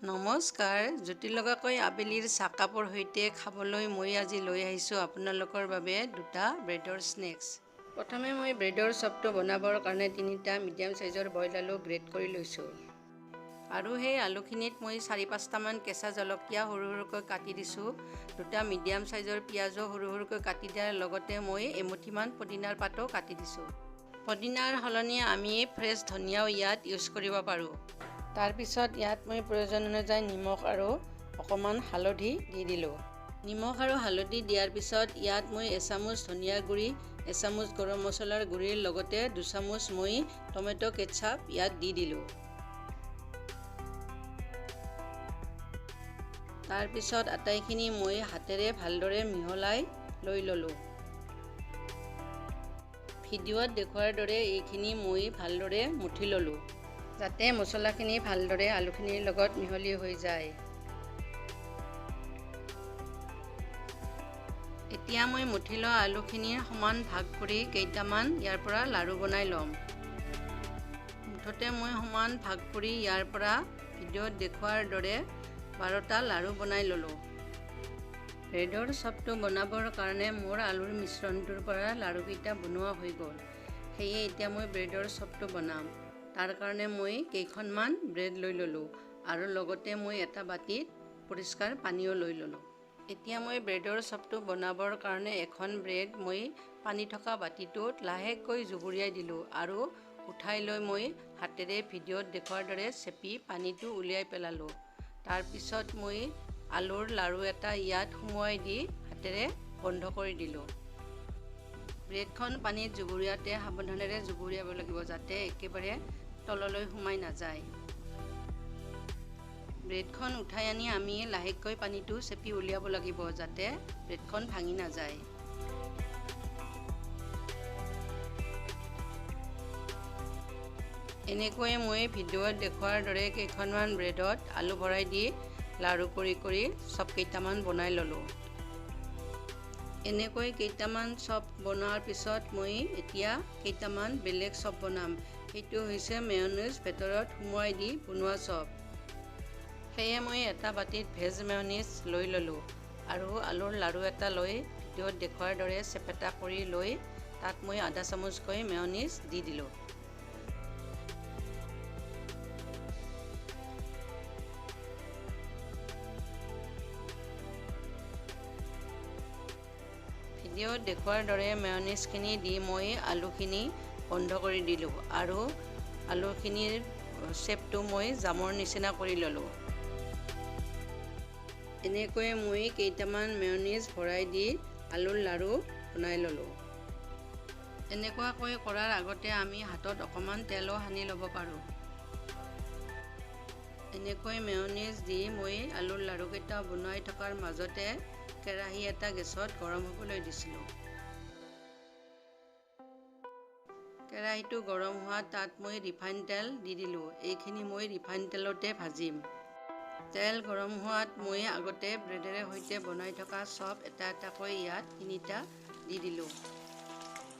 নমস্কাৰ, জুতি লগাকৈ আবেলিৰ চাহকাপৰ সৈতে খাবলৈ মই আজি লৈ আহিছোঁ আপোনালোকৰ বাবে দুটা ব্ৰেডৰ স্নেক্স। প্ৰথমে মই ব্ৰেডৰ চপটো বনাবৰ কাৰণে 3টা মিডিয়াম সাইজৰ বইল আলু গ্ৰেট কৰি লৈছোঁ। আৰু সেই আলুখিনিত মই 4-5টামান কেঁচা জলকীয়া সৰু সৰুকৈ কাটি দিছোঁ। 2টা মিডিয়াম সাইজৰ পিঁয়াজো সৰু সৰুকৈ কাটি দিয়াৰ লগতে মই এমুঠিমান পদিনাৰ পাতো কাটি দিছোঁ। পদিনাৰ সলনি আমি ফ্ৰেছ ধনিয়াও ইয়াত ইউজ কৰিব পাৰোঁ। তাৰ পিছত ইয়াত মই প্ৰয়োজন অনুযায়ী নিমখ আৰু অকণমান হালধি দি দিলোঁ। নিমখ আৰু হালধি দিয়াৰ পিছত ইয়াত মই এচামুচ ধনিয়াৰ গুড়ি, এচামুচ গৰম মছলাৰ গুড়িৰ লগতে 2 চামুচ মই টমেটো কেচাপ ইয়াত দি দিলোঁ। তাৰ পিছত আটাইখিনি মই হাতেৰে ভালদৰে মিহলাই লৈ ল'লোঁ। ভিডিঅ'ত দেখুওৱাৰ দৰে এইখিনি মই ভালদৰে মুঠি ল'লোঁ, যাতে মছলাখিনি ভালদৰে আলুখিনিৰ লগত মিহলি হৈ যায়। এতিয়া মই মুঠি লোৱা আলুখিনিৰ সমান ভাগ কৰি কেইটামান ইয়াৰ পৰা লাড়ু বনাই ল'ম। মুঠতে মই সমান ভাগ কৰি ইয়াৰ পৰা ভিডিঅ'ত দেখুওৱাৰ দৰে 12টা লাড়ু বনাই ল'লোঁ। ব্ৰেডৰ চপটো বনাবৰ কাৰণে মোৰ আলুৰ মিশ্ৰণটোৰ পৰা লাড়ুকেইটা বনোৱা হৈ গ'ল। সেয়ে এতিয়া মই ব্ৰেডৰ চপটো বনাম। তাৰ কাৰণে মই কেইখনমান ব্ৰেড লৈ ল'লোঁ আৰু লগতে মই এটা বাটিত পৰিষ্কাৰ পানীও লৈ ল'লোঁ। এতিয়া মই ব্ৰেডৰ চপটো বনাবৰ কাৰণে এখন ব্ৰেড মই পানী থকা বাটিটোত লাহেকৈ জুবুৰিয়াই দিলোঁ আৰু উঠাই লৈ মই হাতেৰে ভিডিঅ'ত দেখুওৱাৰ দৰে চেপি পানীটো উলিয়াই পেলালোঁ। তাৰ পিছত মই আলুৰ লাড়ু এটা ইয়াত সুমুৱাই দি হাতেৰে বন্ধ কৰি দিলোঁ। ব্ৰেডখন পানীত জুবুৰিয়াওঁতে সাৱধানেৰে জুবুৰিয়াব লাগিব, যাতে একেবাৰে তললৈ সোমাই নাযায়। ব্ৰেডখন উঠাই আনি আমি লাহেকৈ পানীটো চেপি উলিয়াব লাগিব, যাতে ব্ৰেডখন ভাঙি নাযায়। এনেকৈয়ে মই ভিডিঅ'ত দেখুওৱাৰ দৰে কেইখনমান ব্ৰেডত আলু ভৰাই দি লাড়ু কৰি কৰি চপ কেইটামান বনাই ল'লোঁ। এনেকৈ কেইটামান চপ বনোৱাৰ পিছত মই এতিয়া কেইটামান বেলেগ চপ বনাম। সেইটো হৈছে মেয়নিজ ভিতৰত সুমুৱাই দি বনোৱা চপ। সেয়ে মই এটা বাটিত ভেজ মেয়নিজ লৈ ল'লোঁ আৰু আলুৰ লাড়ু এটা লৈ ভিডিঅ'ত দেখুওৱাৰ দৰে চেপেটা কৰি লৈ তাত মই আধা চামুচকৈ মেয়নিজ দি দিলোঁ। ভিডিঅ'ত দেখুওৱাৰ দৰে মেয়নিজখিনি দি মই আলুখিনি বন্ধ কৰি দিলোঁ আৰু আলুখিনিৰ শ্বেপটো মই জামৰ নিচিনা কৰি ল'লোঁ। এনেকৈয়ে মই কেইটামান মেয়নিজ ভৰাই দি আলুৰ লাড়ু বনাই ল'লোঁ। এনেকুৱাকৈ কৰাৰ আগতে আমি হাতত অকণমান তেলো সানি ল'ব পাৰোঁ। এনেকৈ মেয়নিজ দি মই আলুৰ লাড়ুকেইটা বনাই থকাৰ মাজতে কেৰাহী এটা গেছত গৰম হ'বলৈ দিছিলোঁ। কেৰাহীটো গৰম হোৱাত তাত মই ৰিফাইন তেল দি দিলোঁ। এইখিনি মই ৰিফাইন তেলতে ভাজিম। তেল গৰম হোৱাত মই আগতে ব্ৰেডেৰে সৈতে বনাই থকা চপ এটা এটাকৈ ইয়াত 3টা দি দিলোঁ।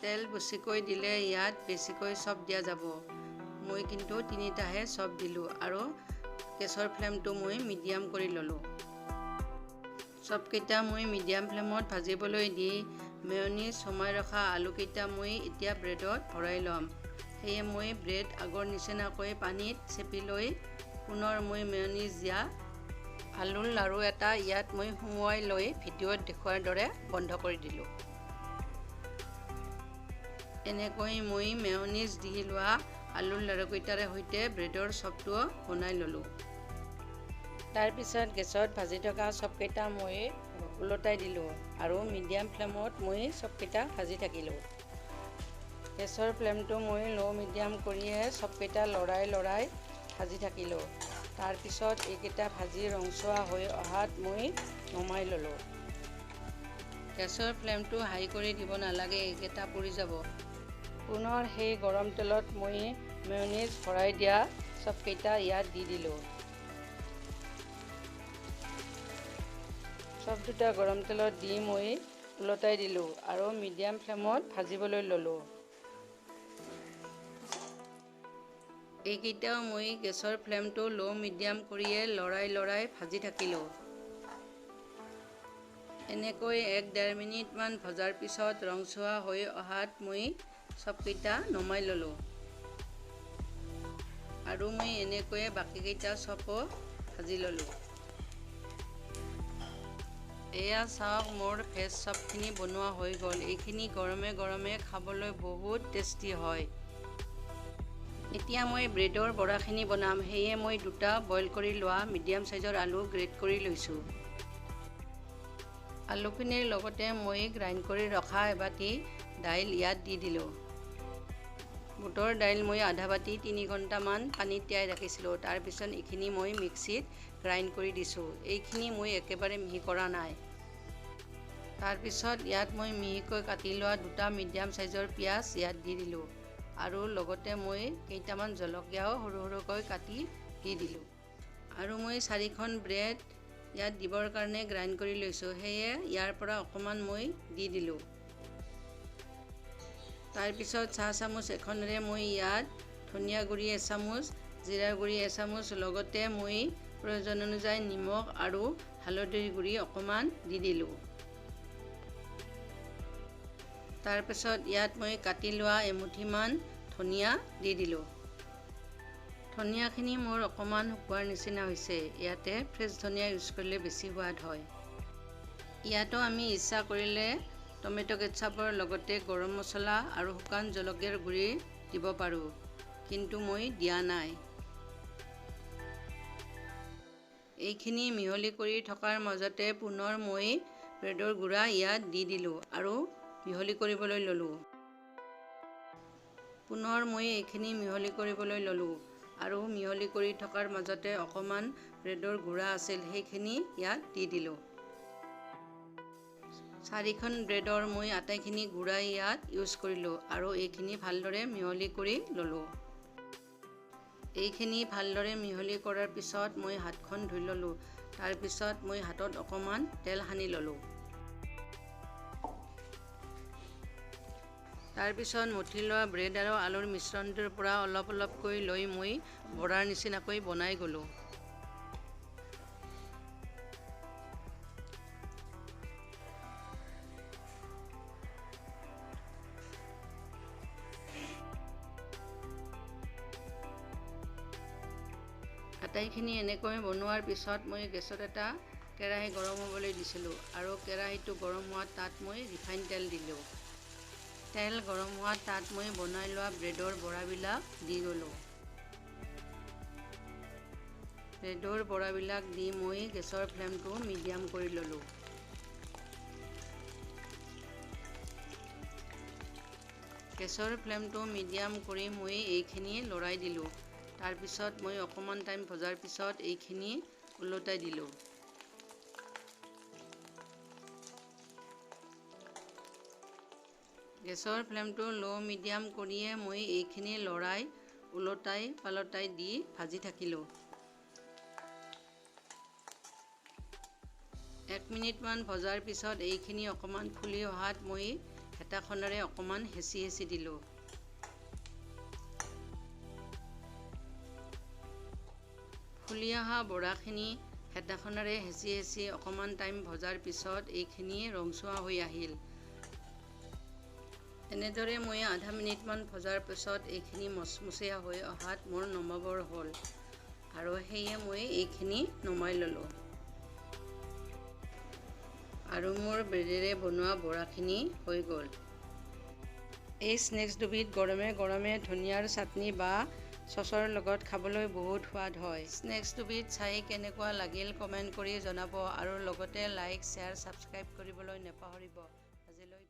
তেল বেছিকৈ দিলে ইয়াত বেছিকৈ চপ দিয়া যাব। মই কিন্তু 3টাহে চপ দিলোঁ আৰু গেছৰ ফ্লেমটো মই মিডিয়াম কৰি ল'লোঁ। চপকেইটা মই মিডিয়াম ফ্লেমত ভাজিবলৈ দি মেয়নিজ সোমাই ৰখা আলুকেইটা মই এতিয়া ব্ৰেডত ভৰাই ল'ম। সেয়ে মই ব্ৰেড আগৰ নিচিনাকৈ পানীত চেপি লৈ পুনৰ মই মেয়নিজ দিয়া আলুৰ লাড়ু এটা ইয়াত মই সুমুৱাই লৈ ভিডিঅ'ত দেখুওৱাৰ দৰে বন্ধ কৰি দিলোঁ। এনেকৈ মই মেয়নিজ দি লোৱা আলুৰ লাড়ুকেইটাৰে সৈতে ব্ৰেডৰ চপটোও বনাই ল'লোঁ। তাৰপিছত গেছত ভাজি থকা চপকেইটা মই ওলটাই দিলোঁ আৰু মিডিয়াম ফ্লেমত মই চপকেইটা ভাজি থাকিলোঁ। গেছৰ ফ্লেমটো মই ল' মিডিয়াম কৰিয়ে চপকেইটা লৰাই ভাজি থাকিলোঁ। তাৰপিছত এইকেইটা ভাজি ৰংচোৱা হৈ অহাত মই নমাই ল'লোঁ। গেছৰ ফ্লেমটো হাই কৰি দিব নালাগে, এইকেইটা পুৰি যাব। পুনৰ সেই গৰম তেলত মই মেয়নিজ ভৰাই দিয়া চপকেইটা ইয়াত দি দিলোঁ। চপ দুটা গৰম তেলত দি মই ওলটাই দিলোঁ আৰু মিডিয়াম ফ্লেমত ভাজিবলৈ ল'লোঁ। এইকেইটাও মই গেছৰ ফ্লেমটো লো মিডিয়াম কৰিয়ে লৰাই ভাজি থাকিলোঁ। এনেকৈ 1-1.5 মিনিটমান ভজাৰ পিছত ৰংচোৱা হৈ অহাত মই চবকেইটা নমাই ল'লোঁ। আৰু মই এনেকৈয়ে বাকীকেইটা চপো ভাজি ল'লোঁ। এয়া চাওক, মোৰ ভেজ চপখিনি বনোৱা হৈ গ'ল। এইখিনি গৰমে গৰমে খাবলৈ বহুত টেষ্টি হয়। এতিয়া মই ব্ৰেডৰ বৰাখিনি বনাম। সেয়ে মই 2টা বইল কৰি লোৱা মিডিয়াম সাইজৰ আলু গ্ৰেট কৰি লৈছোঁ। আলুখিনিৰ লগতে মই গ্ৰাইণ্ড কৰি ৰখা এবাটি দাইল ইয়াত দি দিলোঁ। বুটৰ দাইল মই আধা বাটি 3 ঘণ্টামান পানীত তিয়াই ৰাখিছিলোঁ। তাৰপিছত এইখিনি মই মিক্সিত গ্ৰাইণ্ড কৰি দিছোঁ। এইখিনি মই একেবাৰে মিহি কৰা নাই। তাৰপিছত ইয়াত মই মিহিকৈ কাটি লোৱা 2টা মিডিয়াম সাইজৰ পিঁয়াজ ইয়াত দি দিলোঁ। আৰু লগতে মই কেইটামান জলকীয়াও সৰু সৰুকৈ কাটি দি দিলোঁ। আৰু মই 4খন ব্ৰেড ইয়াত দিবৰ কাৰণে গ্ৰাইণ্ড কৰি লৈছোঁ। সেয়ে ইয়াৰ পৰা অকণমান মই দি দিলোঁ। তাৰপিছত চাহ চামুচ এখনেৰে মই ইয়াত ধনিয়া গুড়ি এচামুচ, জিৰা গুড়ি এচামুচ, লগতে মই প্ৰয়োজন অনুযায়ী নিমখ আৰু হালধিৰ গুড়ি অকণমান দি দিলোঁ। তাৰপিছত ইয়াত মই কাটি লোৱা এমুঠিমান ধনিয়া দি দিলোঁ। ধনিয়াখিনি মোৰ অকণমান শুকোৱাৰ নিচিনা হৈছে। ইয়াতে ফ্ৰেছ ধনিয়া ইউজ কৰিলে বেছি সোৱাদ হয়। ইয়াতো আমি ইচ্ছা কৰিলে টমেটো কেটচাপৰ লগতে গৰম মছলা আৰু শুকান জলকীয়াৰ গুড়ি দিব পাৰোঁ, কিন্তু মই দিয়া নাই। এইখিনি মিহলি কৰি থকাৰ মাজতে পুনৰ মই ব্ৰেডৰ গুড়া ইয়াত দি দিলোঁ আৰু মিহলি কৰিবলৈ ল'লোঁ। পুনৰ মই এইখিনি মিহলি কৰিবলৈ ল'লোঁ আৰু মিহলি কৰি থকাৰ মাজতে অকণমান ব্ৰেডৰ গুড়া আছিল, সেইখিনি ইয়াত দি দিলোঁ। 4খন ব্ৰেডৰ মই আটাইখিনি গুড়া ইয়াত ইউজ কৰিলোঁ আৰু এইখিনি ভালদৰে মিহলি কৰি ল'লোঁ। এইখিনি ভালদৰে মিহলি কৰাৰ পিছত মই হাতখন ধুই ল'লোঁ। তাৰপিছত মই হাতত অকণমান তেল সানি ল'লোঁ। তাৰপিছত মঠি লোৱা ব্ৰেড আৰু আলুৰ মিশ্ৰণটোৰ পৰা অলপ অলপকৈ লৈ মই বৰাৰ নিচিনাকৈ বনাই গ'লোঁ। আটাইখিনি এনেকৈ বনোৱাৰ পিছত মই গেছত এটা কেৰাহী গৰম হ'বলৈ দিছিলোঁ আৰু কেৰাহীটো গৰম হোৱাত তাত মই ৰিফাইন তেল দিলোঁ। তেল গৰম হোৱাত তাত মই বনাই লোৱা ব্ৰেডৰ বৰাবিলাক দি গ'লোঁ। ব্ৰেডৰ বৰাবিলাক দি মই গেছৰ ফ্লেমটো মিডিয়াম কৰি ল'লোঁ। গেছৰ ফ্লেমটো মিডিয়াম কৰি মই এইখিনি লৰাই দিলোঁ। তাৰপিছত মই অকণমান টাইম ভজাৰ পিছত এইখিনি ওলটাই দিলোঁ। গেছৰ ফ্লেমটো লো মিডিয়াম কৰিয়ে মই এইখিনি লৰাই ওলটাই পালটাই দি ভাজি থাকিলোঁ। 1 মিনিটমান ভজাৰ পিছত এইখিনি অকণমান ফুলি অহাত মই হেতাখনেৰে অকণমান হেঁচি দিলোঁ। ফুলি অহা বৰাখিনি হেতাখনেৰে হেঁচি অকণমান টাইম ভজাৰ পিছত এইখিনি ৰংচোৱা হৈ আহিল। এনেদৰে মই আধা মিনিটমান ভজাৰ পিছত এইখিনি মচমচীয়া হৈ অহাত মোৰ নমাবৰ হ'ল আৰু সেয়ে মই এইখিনি নমাই ল'লোঁ। আৰু মোৰ ব্ৰেডেৰে বনোৱা বৰাখিনি হৈ গ'ল। এই স্নেক্স দুবিধ গৰমে গৰমে ধনিয়াৰ চাটনি বা চচৰ লগত খাবলৈ বহুত সোৱাদ হয়। স্নেক্স দুবিধ চাই কেনেকুৱা লাগিল কমেণ্ট কৰি জনাব আৰু লগতে লাইক, শ্বেয়াৰ, ছাবস্ক্ৰাইব কৰিবলৈ নাপাহৰিব। আজিলৈ